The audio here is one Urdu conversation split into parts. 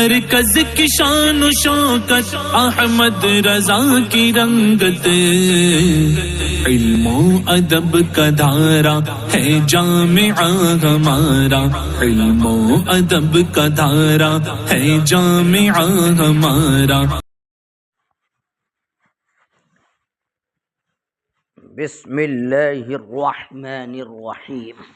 مرکز کی شان و شوکت احمد رضا کی رنگت، علم و ادب کا دھارا ہے جامعہ ہمارا، علم و ادب کا دھارا ہے جامعہ ہمارا۔ بسم اللہ الرحمن الرحیم۔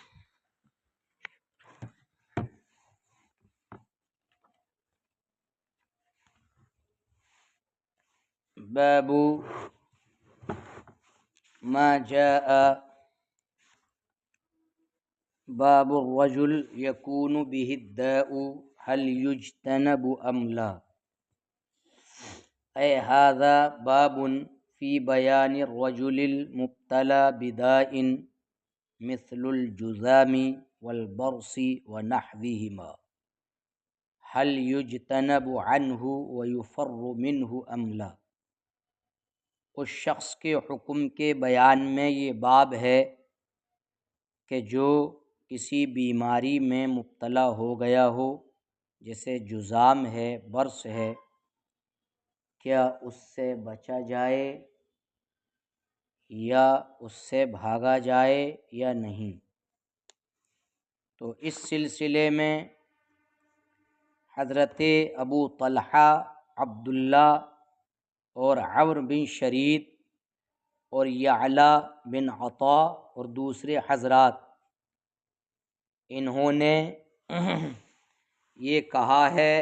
باب ما جاء باب الرجل يكون به الداء هل يجتنب ام لا، اے هذا باب في بيان الرجل المبتلى بداء مثل الجذام والبرص ونحوهما، هل يجتنب عنه ويفر منه ام لا۔ اس شخص کے حکم کے بیان میں یہ باب ہے کہ جو کسی بیماری میں مبتلا ہو گیا ہو، جیسے جذام ہے، برص ہے، کیا اس سے بچا جائے یا اس سے بھاگا جائے یا نہیں۔ تو اس سلسلے میں حضرت ابو طلحہ عبداللہ اور عمرو بن شرید اور یعلا بن عطا اور دوسرے حضرات، انہوں نے یہ کہا ہے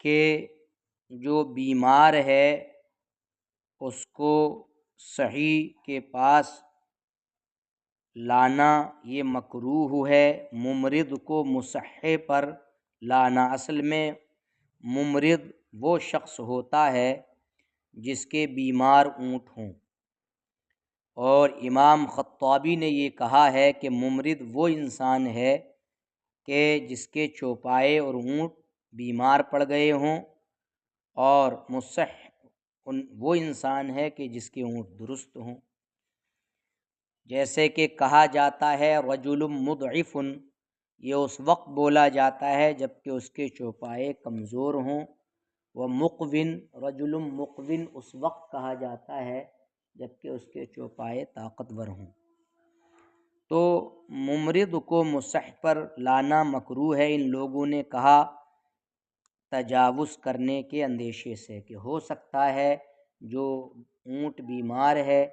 کہ جو بیمار ہے اس کو صحیح کے پاس لانا یہ مکروہ ہے، ممرض کو مصحح پر لانا۔ اصل میں ممرض وہ شخص ہوتا ہے جس کے بیمار اونٹ ہوں، اور امام خطابی نے یہ کہا ہے کہ ممرض وہ انسان ہے کہ جس کے چوپائے اور اونٹ بیمار پڑ گئے ہوں، اور مصحح وہ انسان ہے کہ جس کے اونٹ درست ہوں۔ جیسے کہ کہا جاتا ہے رجل مضعف، یہ اس وقت بولا جاتا ہے جب کہ اس کے چوپائے کمزور ہوں، وہ مقون، رجل مقون اس وقت کہا جاتا ہے جب کہ اس کے چوپائے طاقتور ہوں۔ تو ممرض کو مصحح پر لانا مکروہ ہے۔ ان لوگوں نے کہا تجاوز کرنے کے اندیشے سے کہ ہو سکتا ہے جو اونٹ بیمار ہے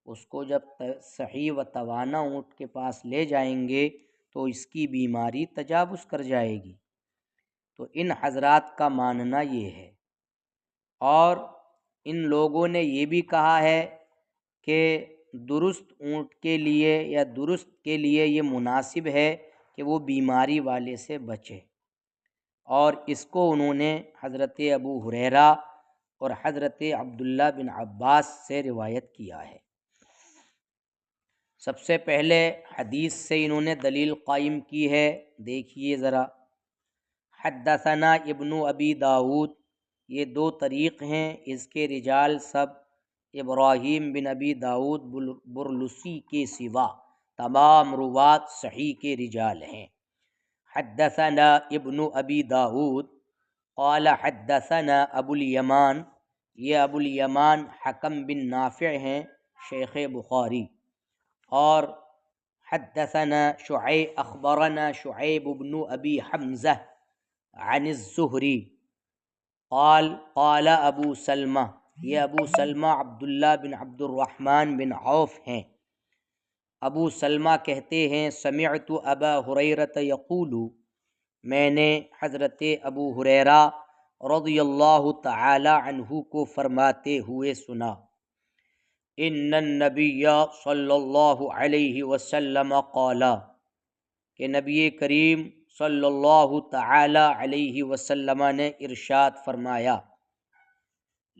اس کو جب صحیح و توانا اونٹ کے پاس لے جائیں گے تو اس کی بیماری تجاوز کر جائے گی۔ تو ان حضرات کا ماننا یہ ہے، اور ان لوگوں نے یہ بھی کہا ہے کہ درست اونٹ کے لیے یا درست کے لیے یہ مناسب ہے کہ وہ بیماری والے سے بچے، اور اس کو انہوں نے حضرت ابو ہریرہ اور حضرت عبداللہ بن عباس سے روایت کیا ہے۔ سب سے پہلے حدیث سے انہوں نے دلیل قائم کی ہے، دیکھیے ذرا۔ حدثنا ابن ابی داود، یہ دو طریق ہیں، اس کے رجال سب ابراہیم بن ابی داود برلسی کے سوا تمام روات صحیح کے رجال ہیں۔ حدثنا ابن ابی داود قال حدثنا ابو الیمان، یہ ابو الیمان حکم بن نافع ہیں شیخ بخاری، اور حدثنا اخبرنا شعیب بن ابی حمزہ عن الزہری قال قال ابو سلمہ، یہ ابو سلمہ عبداللہ بن عبد الرحمن بن عوف ہیں۔ ابو سلمہ کہتے ہیں سمعت ابا ہریرہ یقول، میں نے حضرت ابو ہریرہ رضی اللہ تعالی عنہ کو فرماتے ہوئے سنا، ان النبی صلی اللہ علیہ وسلم قال، کہ نبی کریم صلی اللہ تعالی علیہ وسلم نے ارشاد فرمایا،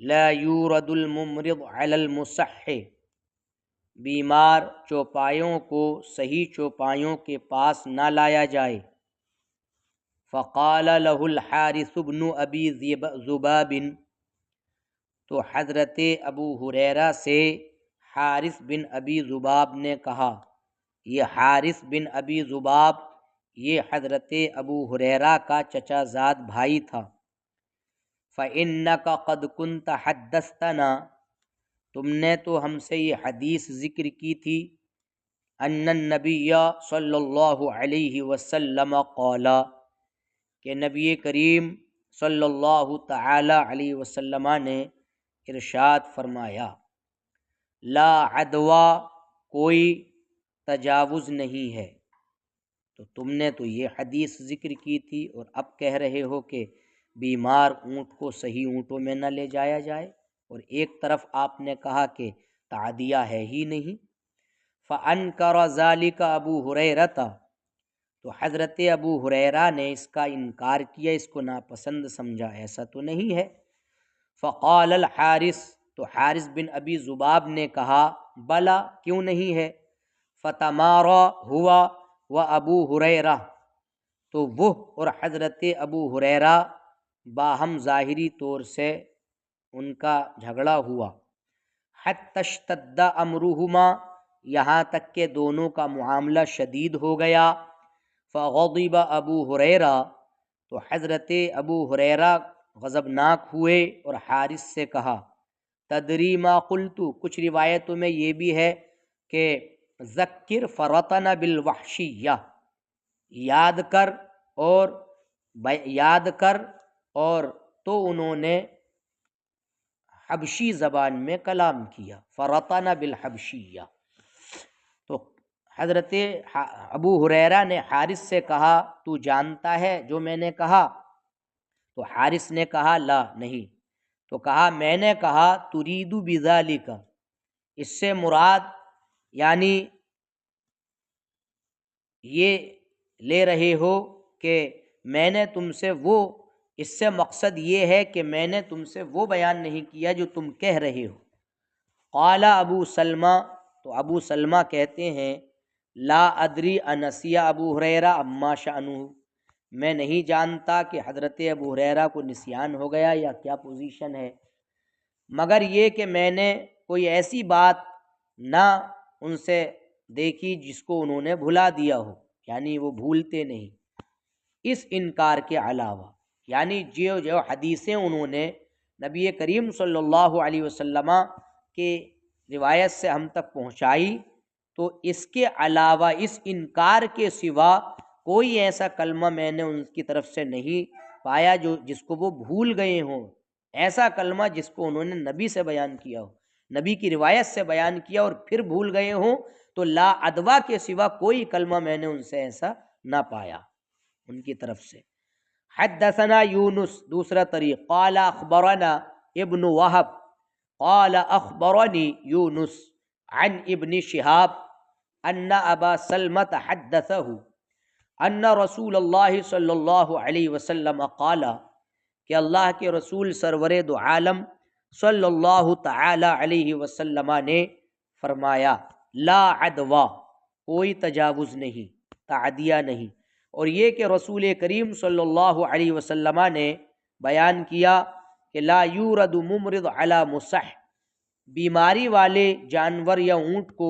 لا یورد الممرض علی المصحح، بیمار چوپایوں کو صحیح چوپایوں کے پاس نہ لایا جائے۔ فقال له الحارث بن ابی ذباب، تو حضرت ابو ہریرہ سے حارث بن ابی ذباب نے کہا، یہ حارث بن ابی ذباب یہ حضرت ابو ہریرہ کا چچا زاد بھائی تھا۔ فَإِنَّكَ قَدْ كُنْتَ حَدَّثْتَنَا، تم نے تو ہم سے یہ حدیث ذکر کی تھی، ان النبی صلی اللہ علیہ وسلم قال، کہ نبی کریم صلی اللہ تعالی علیہ وسلم نے ارشاد فرمایا، لا عدویٰ، کوئی تجاوز نہیں ہے۔ تو تم نے تو یہ حدیث ذکر کی تھی اور اب کہہ رہے ہو کہ بیمار اونٹ کو صحیح اونٹوں میں نہ لے جایا جائے، اور ایک طرف آپ نے کہا کہ تعدیہ ہے ہی نہیں۔ فَأَنْكَرَ ذَلِكَ ابو ہریرہ، تو حضرت ابو ہریرہ نے اس کا انکار کیا، اس کو ناپسند سمجھا، ایسا تو نہیں ہے۔ فقال الحارث، تو حارث بن ابی ذباب نے کہا، بلا، کیوں نہیں ہے۔ فتمارا ہوا و ابو ہریرہ، تو وہ اور حضرت ابو ہریرہ باہم ظاہری طور سے ان کا جھگڑا ہوا، حتی اشتد امرہما، یہاں تک کہ دونوں کا معاملہ شدید ہو گیا۔ فغضب ابو ہریرہ، تو حضرت ابو ہریرہ غضبناک ہوئے اور حارث سے کہا، تدری ما قلت، کچھ روایتوں میں یہ بھی ہے کہ ذکر فرطن بالوحشیہ، یاد کر اور تو انہوں نے حبشی زبان میں کلام کیا، فرطن بالحبشیہ۔ تو حضرت ابو ہریرہ نے حارث سے کہا، تو جانتا ہے جو میں نے کہا؟ تو حارث نے کہا، لا، نہیں۔ تو کہا، میں نے کہا ترید بذالک، اس سے مراد یعنی یہ لے رہے ہو کہ میں نے تم سے وہ، اس سے مقصد یہ ہے کہ میں نے تم سے وہ بیان نہیں کیا جو تم کہہ رہے ہو۔ قال ابو سلمہ، تو ابو سلمہ کہتے ہیں، لا ادری انسی ابو ہریرہ اما شأنہ، میں نہیں جانتا کہ حضرت ابو ہریرہ کو نسیان ہو گیا یا کیا پوزیشن ہے، مگر یہ کہ میں نے کوئی ایسی بات نہ ان سے دیکھی جس کو انہوں نے بھلا دیا ہو، یعنی وہ بھولتے نہیں۔ اس انکار کے علاوہ یعنی جو حدیثیں انہوں نے نبی کریم صلی اللہ علیہ وسلم کے روایت سے ہم تک پہنچائی، تو اس کے علاوہ، اس انکار کے سوا کوئی ایسا کلمہ میں نے ان کی طرف سے نہیں پایا جس کو وہ بھول گئے ہوں، ایسا کلمہ جس کو انہوں نے نبی سے بیان کیا ہو، نبی کی روایت سے بیان کیا اور پھر بھول گئے ہوں، تو لا ادوا کے سوا کوئی کلمہ میں نے ان سے ایسا نہ پایا ان کی طرف سے۔ حدثنا یونس، دوسرا طریق، قال اخبرنا ابن وہب قال اخبرنی یونس عن ابن شہاب ان ابا سلمۃ حدثہ ان رسول اللہ صلی اللہ علیہ وسلم قال، کہ اللہ کے رسول سرور دو عالم صلی اللہ تعالی علیہ وسلم نے فرمایا، لا عدوہ، کوئی تجاوز نہیں، تعدیہ نہیں۔ اور یہ کہ رسول کریم صلی اللہ علیہ وسلم نے بیان کیا کہ لا یورد ممرض علی مصح، بیماری والے جانور یا اونٹ کو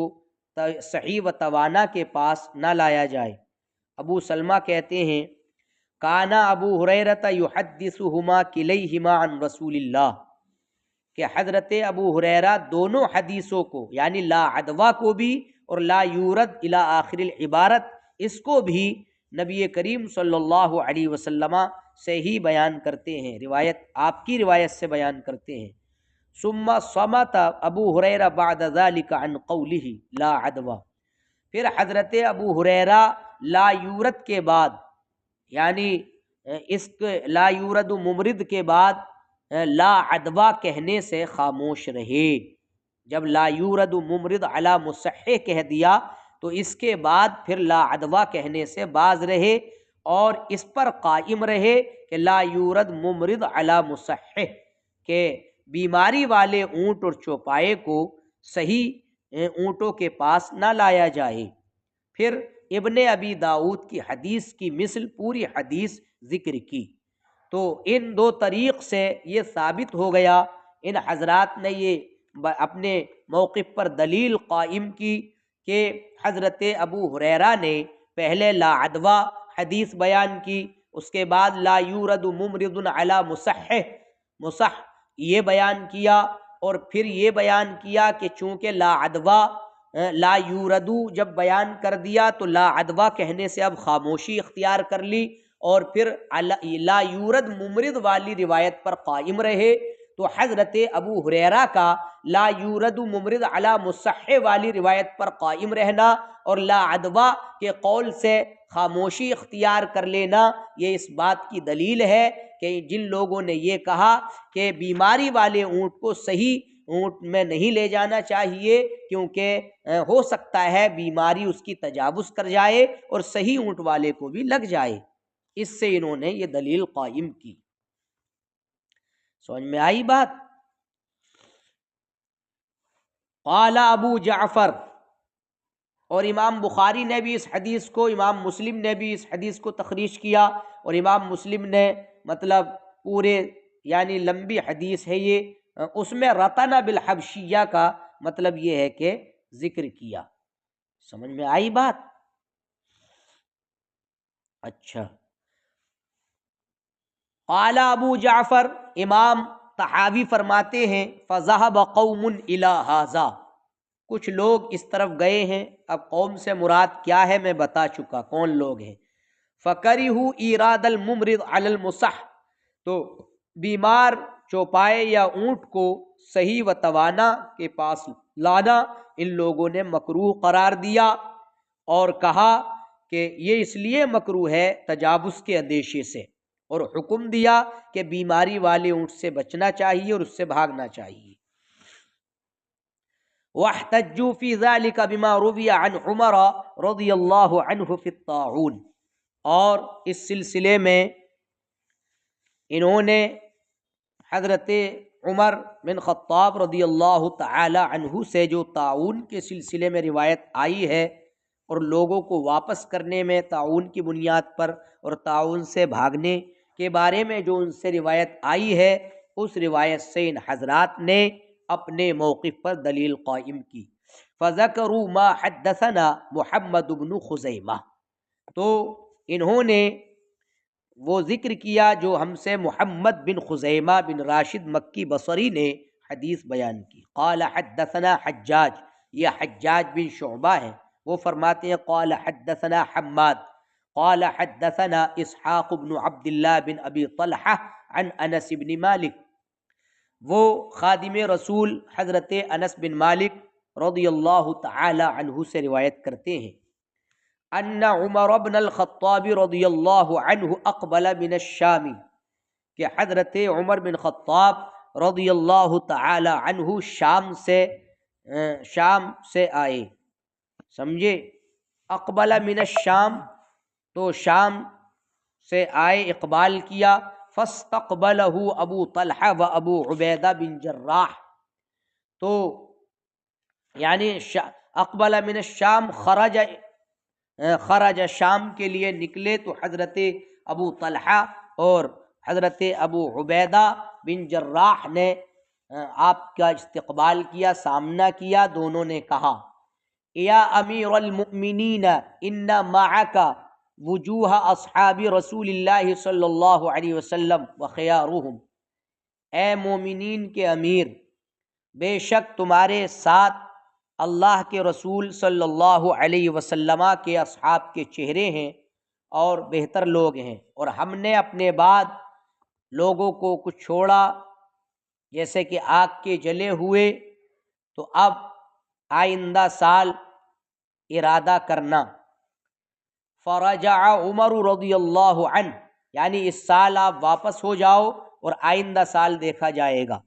صحیح و توانا کے پاس نہ لایا جائے۔ ابو سلمہ کہتے ہیں، کانا ابو ہریرہ یحدثہما کلیہما عن رسول اللہ، کہ حضرت ابو ہریرہ دونوں حدیثوں کو، یعنی لا عدوہ کو بھی اور لا یورد الی آخر العبارت، اس کو بھی نبی کریم صلی اللہ علیہ وسلم سے ہی بیان کرتے ہیں، روایت آپ کی روایت سے بیان کرتے ہیں۔ ثم صمت ابو ہریرہ بعد ذلك عن قوله لا عدوہ، پھر حضرت ابو ہریرہ لا یورد کے بعد، یعنی اس لا یورد ممرد کے بعد لا عدوہ کہنے سے خاموش رہے۔ جب لا یورد ممرد علی مصح کہہ دیا تو اس کے بعد پھر لا عدوہ کہنے سے باز رہے اور اس پر قائم رہے کہ لا یورد ممرد علی مصح، کہ بیماری والے اونٹ اور چوپائے کو صحیح اونٹوں کے پاس نہ لایا جائے۔ پھر ابن ابی داؤد کی حدیث کی مثل پوری حدیث ذکر کی۔ تو ان دو طریق سے یہ ثابت ہو گیا، ان حضرات نے یہ اپنے موقف پر دلیل قائم کی کہ حضرت ابو ہریرہ نے پہلے لا عدوہ حدیث بیان کی، اس کے بعد لا یورد ممرض علی مصح، مصح یہ بیان کیا، اور پھر یہ بیان کیا کہ چونکہ لا عدوا لا یوردو جب بیان کر دیا تو لا عدوا کہنے سے اب خاموشی اختیار کر لی، اور پھر لا یورد ممرض والی روایت پر قائم رہے۔ تو حضرت ابو ہریرہ کا لا یورد ممرض علی مصح والی روایت پر قائم رہنا اور لا عدوا کے قول سے خاموشی اختیار کر لینا، یہ اس بات کی دلیل ہے کہ جن لوگوں نے یہ کہا کہ بیماری والے اونٹ کو صحیح اونٹ میں نہیں لے جانا چاہیے کیونکہ ہو سکتا ہے بیماری اس کی تجاوز کر جائے اور صحیح اونٹ والے کو بھی لگ جائے، اس سے انہوں نے یہ دلیل قائم کی۔ سمجھ میں آئی بات؟ قال ابو جعفر، اور امام بخاری نے بھی اس حدیث کو، امام مسلم نے بھی اس حدیث کو تخریج کیا، اور امام مسلم نے مطلب پورے یعنی لمبی حدیث ہے یہ، اس میں رطن بالحبشیہ کا مطلب یہ ہے کہ ذکر کیا۔ سمجھ میں آئی بات؟ اچھا، قال ابو جعفر، امام طحاوی فرماتے ہیں فذهب قوم الى هذا، کچھ لوگ اس طرف گئے ہیں۔ اب قوم سے مراد کیا ہے میں بتا چکا کون لوگ ہیں۔ فَكَرِهُ اِيرَادَ الْمُمْرِضِ عَلَى الْمُصَحِّ، تو بیمار چوپائے یا اونٹ کو صحیح و توانا کے پاس لانا ان لوگوں نے مکروہ قرار دیا، اور کہا کہ یہ اس لیے مکروہ ہے تجاوز کے اندیشے سے، اور حکم دیا کہ بیماری والے اونٹ سے بچنا چاہیے اور اس سے بھاگنا چاہیے۔ وَاحْتَجُّوا فِي ذَلِكَ بِمَا رُوِيَ عَنْ عُمَرَ رضی اللہ عنہ فی الطاعون، اور اس سلسلے میں انہوں نے حضرت عمر بن خطاب رضی اللہ تعالی عنہ سے جو طاعون کے سلسلے میں روایت آئی ہے اور لوگوں کو واپس کرنے میں طاعون کی بنیاد پر اور طاعون سے بھاگنے کے بارے میں جو ان سے روایت آئی ہے، اس روایت سے ان حضرات نے اپنے موقف پر دلیل قائم کی۔ فَذَكَرُوا مَا حَدَّثَنَا محمد بن خزیمہ، تو انہوں نے وہ ذکر کیا جو ہم سے محمد بن خزیمہ بن راشد مکی بصری نے حدیث بیان کی۔ قال حدثنا حجاج، یہ حجاج بن شعبہ ہیں، وہ فرماتے ہیں قال حدثنا حماد قال حدثنا اسحاق بن عبد اللہ بن ابی طلحہ عن انس بن مالک، وہ خادم رسول حضرت انس بن مالک رضی اللہ تعالی عنہ سے روایت کرتے ہیں ان عمر بن الخطاب رضی اللہ عنہ اقبل من الشام، کہ حضرت عمر بن خطاب رضی اللہ تعالی عنہ شام سے آئے، سمجھے؟ اقبل من الشام، تو شام سے آئے، اقبال کیا۔ فاستقبلہ ابو طلحہ و ابو عبیدہ بن جراح، تو یعنی اقبل من الشام خرج شام کے لیے نکلے، تو حضرت ابو طلحہ اور حضرت ابو عبیدہ بن جراح نے آپ کا استقبال کیا، سامنا کیا۔ دونوں نے کہا یا امیر المؤمنین ان معک وجوہ اصحاب رسول اللہ صلی اللہ علیہ وسلم وخیارہم، اے مومنین کے امیر، بے شک تمہارے ساتھ اللہ کے رسول صلی اللہ علیہ وسلم کے اصحاب کے چہرے ہیں اور بہتر لوگ ہیں، اور ہم نے اپنے بعد لوگوں کو کچھ چھوڑا جیسے کہ آگ کے جلے ہوئے، تو اب آئندہ سال ارادہ کرنا۔ فرجع عمر رضی اللہ عنہ، یعنی اس سال آپ واپس ہو جاؤ اور آئندہ سال دیکھا جائے گا۔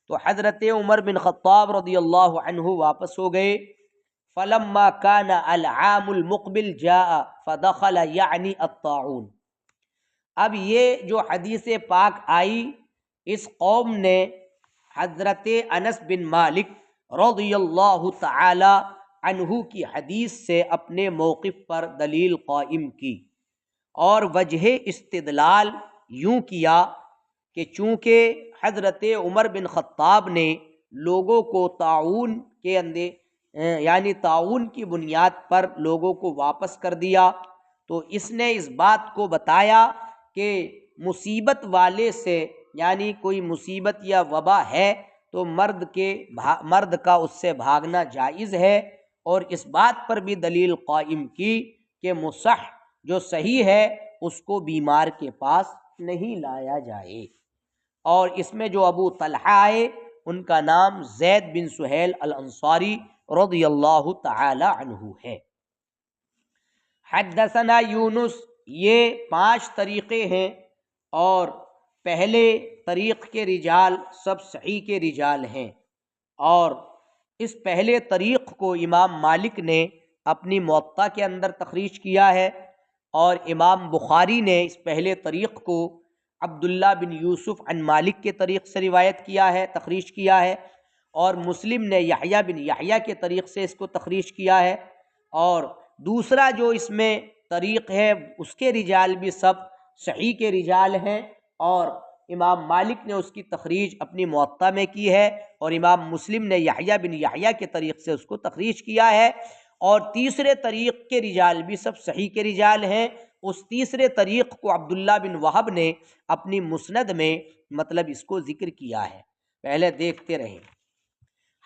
تو حضرت عمر بن خطاب رضی اللہ عنہ واپس ہو گئے۔ فلما كان العام المقبل جاء فدخل یعنی الطاعون، اب یہ جو حدیث پاک آئی، اس قوم نے حضرت انس بن مالک رضی اللہ تعالی عنہ کی حدیث سے اپنے موقف پر دلیل قائم کی، اور وجہ استدلال یوں کیا کہ چونکہ حضرت عمر بن خطاب نے لوگوں کو طاعون کے یعنی طاعون کی بنیاد پر لوگوں کو واپس کر دیا، تو اس نے اس بات کو بتایا کہ مصیبت والے سے یعنی کوئی مصیبت یا وبا ہے تو مرد کا اس سے بھاگنا جائز ہے، اور اس بات پر بھی دلیل قائم کی کہ مصح جو صحیح ہے اس کو بیمار کے پاس نہیں لایا جائے۔ اور اس میں جو ابو طلحہ آئے ان کا نام زید بن سہیل الانصاری رضی اللہ تعالی عنہ ہے۔ حدثنا یونس، یہ 5 طریقے ہیں، اور پہلے طریق کے رجال سب صحیح کے رجال ہیں، اور اس پہلے طریق کو امام مالک نے اپنی موطا کے اندر تخریج کیا ہے، اور امام بخاری نے اس پہلے طریق کو عبداللہ بن یوسف عن مالک کے طریق سے روایت کیا ہے، تخریج کیا ہے، اور مسلم نے یحییٰ بن یحییٰ کے طریق سے اس کو تخریج کیا ہے، اور دوسرا جو اس میں طریق ہے اس کے رجال بھی سب صحیح کے رجال ہیں، اور امام مالک نے اس کی تخریج اپنی موطا میں کی ہے، اور امام مسلم نے یحییٰ بن یحییٰ کے طریق سے اس کو تخریج کیا ہے، اور تیسرے طریق کے رجال بھی سب صحیح کے رجال ہیں۔ اس تیسرے طریق کو عبداللہ بن وہب نے اپنی مسند میں مطلب اس کو ذکر کیا ہے۔ پہلے دیکھتے رہیں۔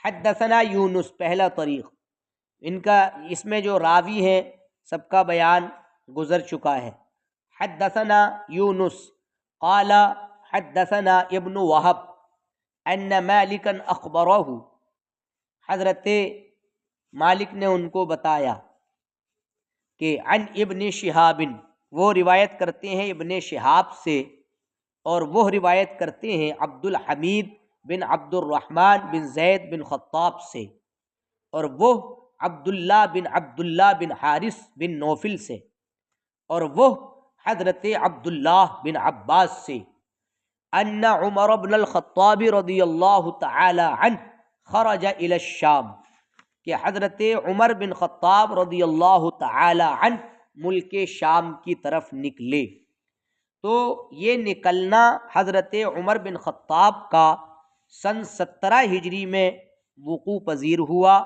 حدثنا یونس پہلا طریق، ان کا اس میں جو راوی ہیں سب کا بیان گزر چکا ہے۔ حدثنا یونس قال حدثنا ابن وہب ان مالکا اخبرہ، حضرت مالک نے ان کو بتایا کہ عن ابن شہاب، وہ روایت کرتے ہیں ابن شہاب سے، اور وہ روایت کرتے ہیں عبد الحمید بن عبد الرحمن بن زید بن خطاب سے، اور وہ عبداللہ بن حارث بن نوفل سے، اور وہ حضرت عبداللہ بن عباس سے، ان عمر بن الخطاب رضی اللہ تعالی عنہ خرج الی الشام، کہ حضرت عمر بن خطاب رضی اللہ تعالی عنہ ملک شام کی طرف نکلے۔ تو یہ نکلنا حضرت عمر بن خطاب کا سن 17 ہجری میں وقوع پذیر ہوا،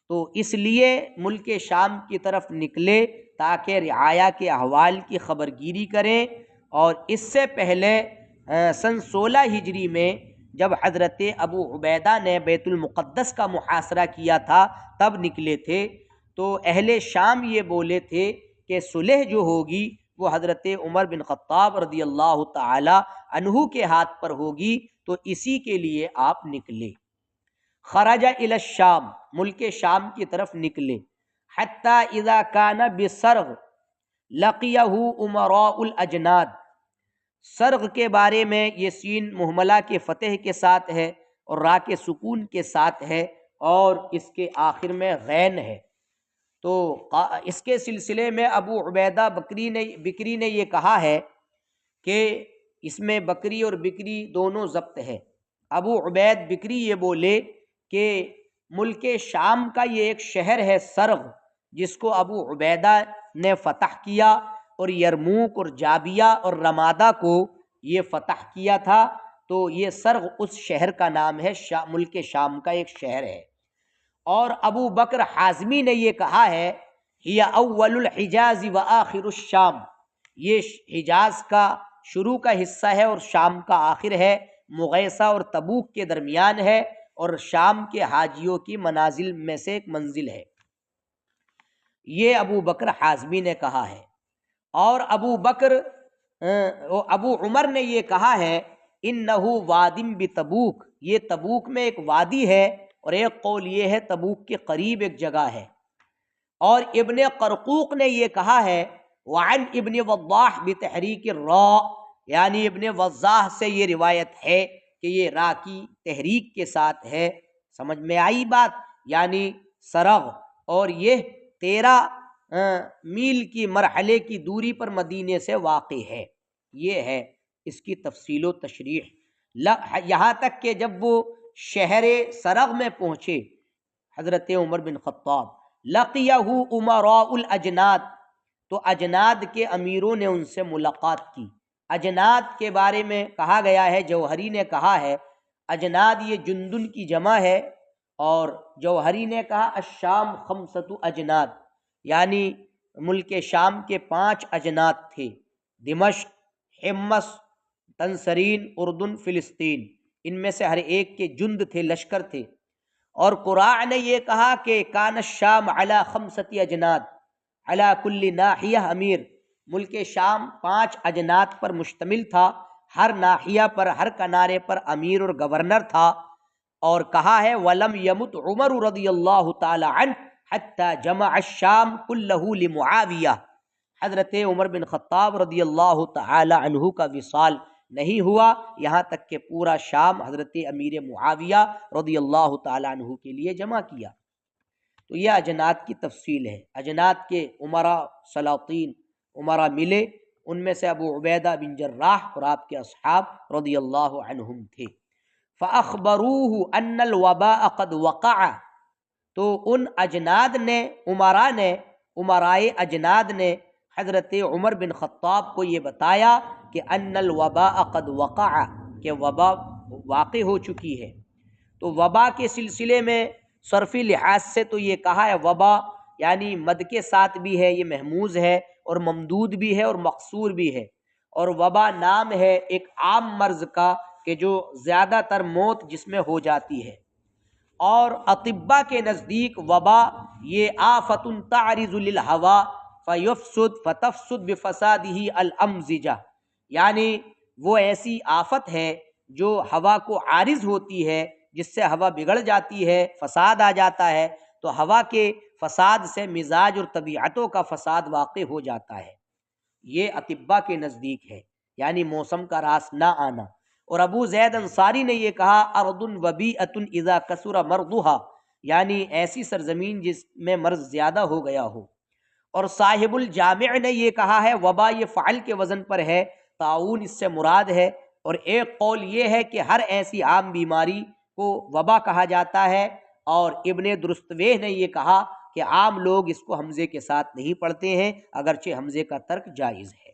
تو اس لیے ملک شام کی طرف نکلے تاکہ رعایا کے احوال کی خبرگیری کریں، اور اس سے پہلے سن 16 ہجری میں جب حضرت ابو عبیدہ نے بیت المقدس کا محاصرہ کیا تھا تب نکلے تھے، تو اہل شام یہ بولے تھے کہ صلح جو ہوگی وہ حضرت عمر بن خطاب رضی اللہ تعالی عنہ کے ہاتھ پر ہوگی، تو اسی کے لیے آپ نکلے۔ خرج الی الشام، ملک شام کی طرف نکلے۔ حتی اذا کان بسرغ لقیہ امراء الاجناد، سرغ کے بارے میں یہ سین مہملہ کے فتح کے ساتھ ہے اور را کے سکون کے ساتھ ہے، اور اس کے آخر میں غین ہے، تو اس کے سلسلے میں ابو عبیدہ بکری نے یہ کہا ہے کہ اس میں بکری اور بکری دونوں ضبط ہے۔ ابو عبید بکری یہ بولے کہ ملک شام کا یہ ایک شہر ہے سرغ، جس کو ابو عبیدہ نے فتح کیا، اور یرموک اور جابیہ اور رمادہ کو یہ فتح کیا تھا، تو یہ سرغ اس شہر کا نام ہے، ملک شام کا ایک شہر ہے۔ اور ابو بکر حازمی نے یہ کہا ہے ہی اول الحجاز و آخر الشام، یہ حجاز کا شروع کا حصہ ہے اور شام کا آخر ہے، مغیثہ اور تبوک کے درمیان ہے، اور شام کے حاجیوں کی منازل میں سے ایک منزل ہے، یہ ابو بکر حازمی نے کہا ہے۔ اور ابو عمر نے یہ کہا ہے انہ وادم بتبوک، یہ تبوک میں ایک وادی ہے، اور ایک قول یہ ہے تبوک کے قریب ایک جگہ ہے۔ اور ابن قرقوق نے یہ کہا ہے وعن ابن وضاح بتحریک الراء، یعنی ابن وضاح سے یہ روایت ہے کہ یہ را کی تحریک کے ساتھ ہے۔ سمجھ میں آئی بات؟ یعنی سرغ، اور یہ 13 میل کی مرحلے کی دوری پر مدینے سے واقع ہے۔ یہ ہے اس کی تفصیل و تشریح، یہاں تک کہ جب وہ شہر سرغ میں پہنچے حضرت عمر بن خطاب، لقیہ امراء الاجناد، تو اجناد کے امیروں نے ان سے ملاقات کی۔ اجناد کے بارے میں کہا گیا ہے، جوہری نے کہا ہے اجناد یہ جندن کی جمع ہے، اور جوہری نے کہا الشام خمسۃ اجناد، یعنی ملک شام کے 5 اجناد تھے، دمشق، حمص، تنسرین، اردن، فلسطین، ان میں سے ہر ایک کے جند تھے، لشکر تھے۔ اور قراء نے یہ کہا کہ کان الشام علی 5 اجناد علی کل ناحیہ امیر، ملک شام 5 اجناد پر مشتمل تھا، ہر ناحیہ پر، ہر کنارے پر امیر اور گورنر تھا۔ اور کہا ہے وَلَمْ يَمُتْ عُمَرُ رضی اللہ تعالی عنہ حتی جمع الشام کلہ لمعاویہ، حضرت عمر بن خطاب رضی اللہ تعالی عنہ کا وصال نہیں ہوا یہاں تک کہ پورا شام حضرت امیر معاویہ رضی اللہ تعالی عنہ کے لیے جمع کیا۔ تو یہ اجناد کی تفصیل ہے۔ اجناد کے عمرا، سلاطین عمرا ملے، ان میں سے ابو عبیدہ بن جراح اور آپ کے اصحاب رضی اللہ عنہم تھے۔ فَأَخْبَرُوهُ أَنَّ الْوَبَاءَ قَدْ وَقَعَ، تو ان اجناد نے، عمرائے اجناد نے حضرت عمر بن خطاب کو یہ بتایا کہ ان الوباء قد وقع، کہ وبا واقع ہو چکی ہے۔ تو وبا کے سلسلے میں صرفی لحاظ سے تو یہ کہا ہے وبا یعنی مد کے ساتھ بھی ہے، یہ محموز ہے اور ممدود بھی ہے اور مقصور بھی ہے، اور وبا نام ہے ایک عام مرض کا کہ جو زیادہ تر موت جس میں ہو جاتی ہے۔ اور اطباء کے نزدیک وبا یہ آفت تعرض للہوا فتفسد بفسادہ الامزجہ، یعنی وہ ایسی آفت ہے جو ہوا کو عارض ہوتی ہے، جس سے ہوا بگڑ جاتی ہے، فساد آ جاتا ہے، تو ہوا کے فساد سے مزاج اور طبیعتوں کا فساد واقع ہو جاتا ہے۔ یہ اطباء کے نزدیک ہے، یعنی موسم کا راس نہ آنا۔ اور ابو زید انصاری نے یہ کہا ارض وبیئۃ اذا کثر مرضها، یعنی ایسی سرزمین جس میں مرض زیادہ ہو گیا ہو۔ اور صاحب الجامع نے یہ کہا ہے وبا یہ فعل کے وزن پر ہے، طاعون اس سے مراد ہے۔ اور ایک قول یہ ہے کہ ہر ایسی عام بیماری کو وبا کہا جاتا ہے، اور ابن درستویہ نے یہ کہا کہ عام لوگ اس کو حمزے کے ساتھ نہیں پڑھتے ہیں، اگرچہ حمزے کا ترک جائز ہے۔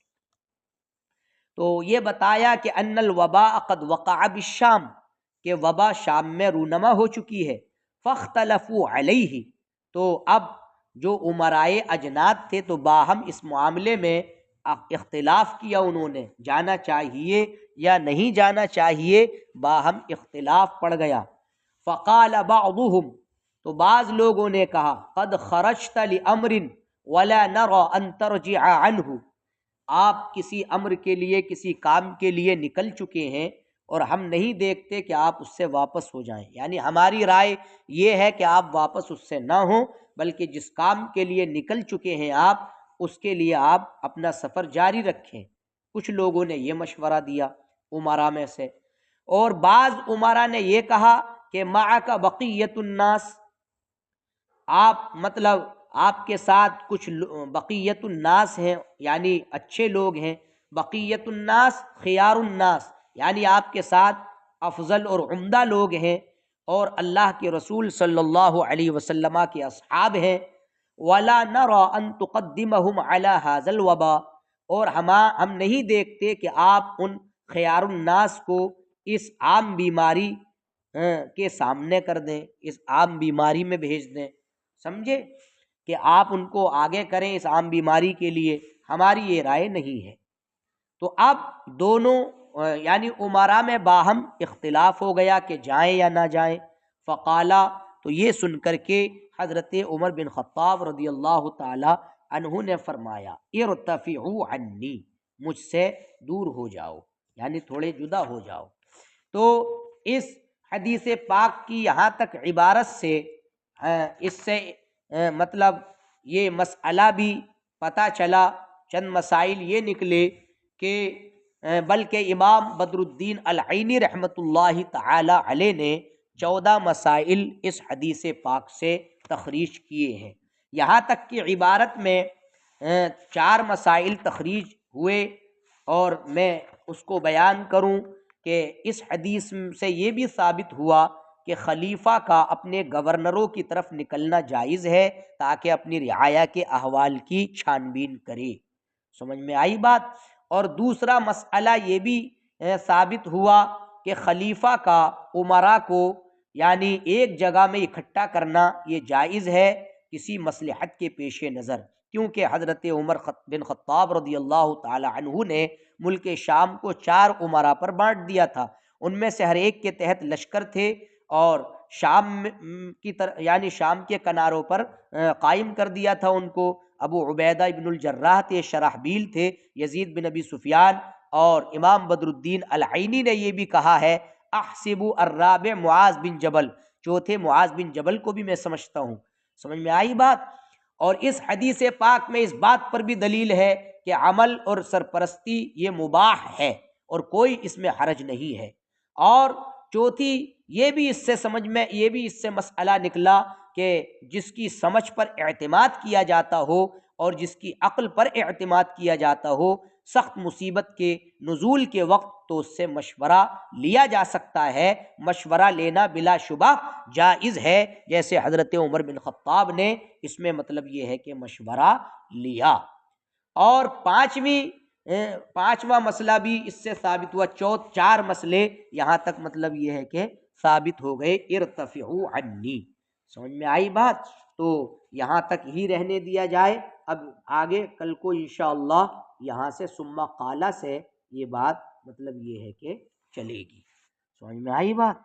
تو یہ بتایا کہ ان الوباء قد وقع بالشام، کہ وبا شام میں رونما ہو چکی ہے۔ فاختلفوا علیہ، تو اب جو عمرائے اجناد تھے تو باہم اس معاملے میں اختلاف کیا، انہوں نے جانا چاہیے یا نہیں جانا چاہیے، باہم اختلاف پڑ گیا۔ فقال بعضهم، تو بعض لوگوں نے کہا قد خرجت لامر ولا نرى ان ترجع عنه، آپ کسی امر کے لیے، کسی کام کے لیے نکل چکے ہیں اور ہم نہیں دیکھتے کہ آپ اس سے واپس ہو جائیں، یعنی ہماری رائے یہ ہے کہ آپ واپس اس سے نہ ہوں، بلکہ جس کام کے لیے نکل چکے ہیں آپ، اس کے لیے آپ اپنا سفر جاری رکھیں۔ کچھ لوگوں نے یہ مشورہ دیا عمرا میں سے، اور بعض عمرا نے یہ کہا کہ معک بقیت الناس، آپ مطلب آپ کے ساتھ کچھ بقیت الناس ہیں، یعنی اچھے لوگ ہیں، بقیت الناس خیار الناس، یعنی آپ کے ساتھ افضل اور عمدہ لوگ ہیں، اور اللہ کے رسول صلی اللہ علیہ وسلم کے اصحاب ہیں۔ وَلَا نَرَى أَن تُقَدِّمَهُمْ عَلَى هَذَا الْوَبَاء، اور ہم نہیں دیکھتے کہ آپ ان خیار الناس کو اس عام بیماری کے سامنے کر دیں، اس عام بیماری میں بھیج دیں، سمجھے کہ آپ ان کو آگے کریں اس عام بیماری کے لیے، ہماری یہ رائے نہیں ہے۔ تو اب دونوں یعنی عمرا میں باہم اختلاف ہو گیا کہ جائیں یا نہ جائیں۔ فقالا، تو یہ سن کر کے حضرت عمر بن خطاب رضی اللہ تعالی عنہ نے فرمایا ارتفعوا عنی، مجھ سے دور ہو جاؤ، یعنی تھوڑے جدا ہو جاؤ۔ تو اس حدیث پاک کی یہاں تک عبارت سے اس سے مطلب یہ مسئلہ بھی پتہ چلا، چند مسائل یہ نکلے کہ بلکہ امام بدر الدین العینی رحمۃ اللہ تعالی علیہ نے 14 مسائل اس حدیث پاک سے تخریج کیے ہیں، یہاں تک کہ عبارت میں 4 مسائل تخریج ہوئے، اور میں اس کو بیان کروں کہ اس حدیث سے یہ بھی ثابت ہوا کہ خلیفہ کا اپنے گورنروں کی طرف نکلنا جائز ہے تاکہ اپنی رعایا کے احوال کی چھان بین کرے۔ سمجھ میں آئی بات؟ اور دوسرا مسئلہ یہ بھی ثابت ہوا کہ خلیفہ کا امراء کو یعنی ایک جگہ میں اکٹھا کرنا یہ جائز ہے کسی مصلحت کے پیش نظر، کیونکہ حضرت عمر بن خطاب رضی اللہ تعالی عنہ نے ملک شام کو 4 امراء پر بانٹ دیا تھا، ان میں سے ہر ایک کے تحت لشکر تھے، اور شام کی یعنی شام کے کناروں پر قائم کر دیا تھا ان کو۔ ابو عبیدہ ابن الجراح تھے، شرحبیل تھے، یزید بن ابی سفیان، اور امام بدر الدین العینی نے یہ بھی کہا ہے احسب الرابع معاذ بن جبل، چوتھے معاذ بن جبل کو بھی میں سمجھتا ہوں۔ سمجھ میں آئی بات؟ اور اس حدیث پاک میں اس بات پر بھی دلیل ہے کہ عمل اور سرپرستی یہ مباح ہے اور کوئی اس میں حرج نہیں ہے۔ اور چوتھی یہ بھی اس سے مسئلہ نکلا کہ جس کی سمجھ پر اعتماد کیا جاتا ہو اور جس کی عقل پر اعتماد کیا جاتا ہو، سخت مصیبت کے نزول کے وقت تو اس سے مشورہ لیا جا سکتا ہے، مشورہ لینا بلا شبہ جائز ہے، جیسے حضرت عمر بن خطاب نے اس میں مطلب یہ ہے کہ مشورہ لیا۔ اور پانچواں مسئلہ بھی اس سے ثابت ہوا، 4 مسئلے یہاں تک مطلب یہ ہے کہ ثابت ہو گئے، ارتفعوا عنی۔ سمجھ میں آئی بات؟ تو یہاں تک ہی رہنے دیا جائے، اب آگے کل کو انشاءاللہ یہاں سے ثم قال سے یہ بات مطلب یہ ہے کہ چلے گی۔ سمجھ میں آئی بات؟